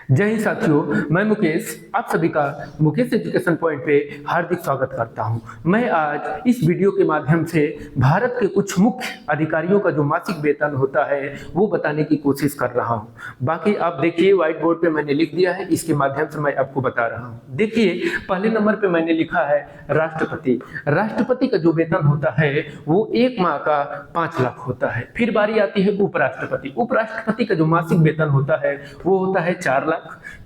जय हिंद साथियों, मैं मुकेश आप सभी का मुकेश एजुकेशन पॉइंट पे हार्दिक स्वागत करता हूं। मैं आज इस वीडियो के माध्यम से भारत के कुछ मुख्य अधिकारियों का जो मासिक वेतन होता है वो बताने की कोशिश कर रहा हूं। बाकी आप देखिए व्हाइट बोर्ड पे मैंने लिख दिया है, इसके माध्यम से मैं आपको बता रहा हूं। देखिए पहले नंबर पे मैंने लिखा है राष्ट्रपति। राष्ट्रपति का जो वेतन होता है वो एक माह का 5 लाख होता है। फिर बारी आती है उपराष्ट्रपति। उपराष्ट्रपति का जो मासिक वेतन होता है वो होता है 4 लाख।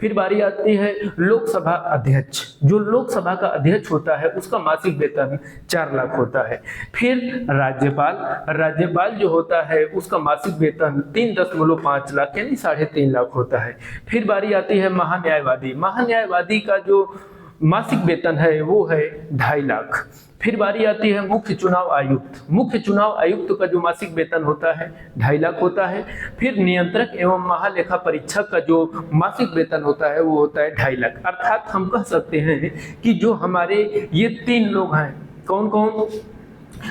फिर बारी आती है लोकसभा अध्यक्ष। जो लोकसभा का अध्यक्ष होता है उसका मासिक वेतन 4 लाख होता है। फिर राज्यपाल जो होता है उसका मासिक वेतन 3.5 लाख यानी 3.5 लाख होता है। फिर बारी आती है महान्यायवादी। महान्यायवादी का जो मासिक वेतन है वो है 2.5 लाख। फिर बारी आती है मुख्य चुनाव आयुक्त। मुख्य चुनाव आयुक्त का जो मासिक वेतन होता है 2.5 लाख होता है। फिर नियंत्रक एवं महालेखा परीक्षक का जो मासिक वेतन होता है वो होता है 2.5 लाख। अर्थात हम कह सकते हैं कि जो हमारे ये 3 लोग हैं, कौन कौन?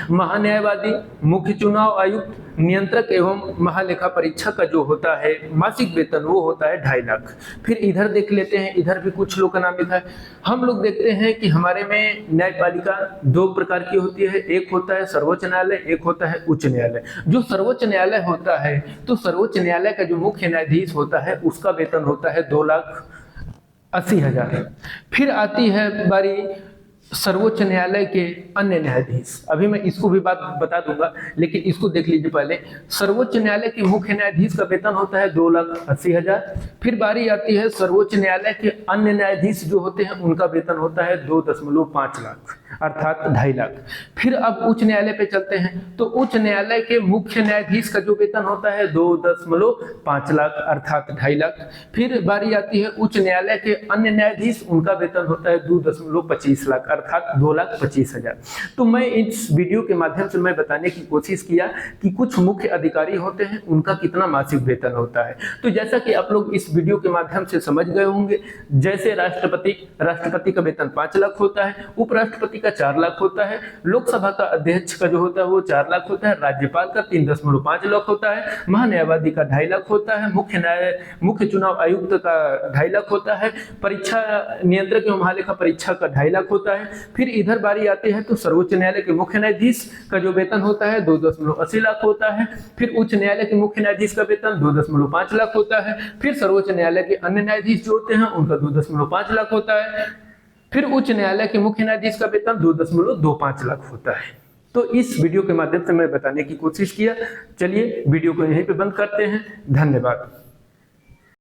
महान्यायवादी, मुख्य चुनाव आयुक्त, नियंत्रक एवं महालेखा परीक्षक का जो होता है मासिक वेतन वो होता है 2.5 लाख। फिर इधर देख लेते हैं, इधर भी कुछ लोग का नाम लिखा है। हम लोग देखते हैं कि हमारे में न्यायपालिका 2 प्रकार की होती है, एक होता है सर्वोच्च न्यायालय, एक होता है उच्च न्यायालय। जो सर्वोच्च न्यायालय होता है तो सर्वोच्च न्यायालय का जो मुख्य न्यायाधीश होता है उसका वेतन होता है 2,80,000। फिर आती है बारी सर्वोच्च न्यायालय के अन्य न्यायाधीश। अभी मैं इसको भी बात बता दूंगा, लेकिन इसको देख लीजिए पहले। सर्वोच्च न्यायालय के मुख्य न्यायाधीश का वेतन होता है 2,80,000। फिर बारी आती है सर्वोच्च न्यायालय के अन्य न्यायाधीश जो होते हैं उनका वेतन होता है 2.5 लाख अर्थात 2.5 लाख। फिर अब उच्च न्यायालय पे चलते हैं तो उच्च न्यायालय के मुख्य न्यायाधीश का जो वेतन होता है 2.5 लाख अर्थात 2.5 लाख। फिर बारी आती है उच्च न्यायालय के अन्य न्यायाधीश, उनका वेतन होता है 2.25 लाख अर्थात 2,25,000। तो मैं इस वीडियो के माध्यम से मैं बताने की कोशिश किया कि कुछ मुख्य अधिकारी होते हैं उनका कितना मासिक वेतन होता है। तो जैसा कि आप लोग इस वीडियो के माध्यम से समझ गए होंगे, जैसे राष्ट्रपति का वेतन 5 लाख होता है, उपराष्ट्रपति का 4 लाख होता है, लोकसभा का अध्यक्ष का जो होता है वो 4 लाख होता है, राज्यपाल का 3.5 लाख होता है, महान्यायवादी का 2.5 लाख होता है, मुख्य चुनाव आयुक्त का 2.5 लाख होता है, परीक्षा नियंत्रक एवं महालेखा परीक्षा का 2.5 लाख होता है। फिर इधर बारी आती है तो सर्वोच्च न्यायालय के मुख्य न्यायाधीश का जो वेतन होता है 2.80 लाख होता है। फिर उच्च न्यायालय के मुख्य न्यायाधीश का वेतन 2.5 लाख होता है। फिर सर्वोच्च न्यायालय के अन्य न्यायाधीश जो होते हैं उनका 2.5 लाख होता है। फिर उच्च न्यायालय के मुख्य न्यायाधीश का वेतन 2.25 लाख होता है। तो इस वीडियो के माध्यम से मैं बताने की कोशिश किया। चलिए वीडियो को यहीं पे बंद करते हैं। धन्यवाद।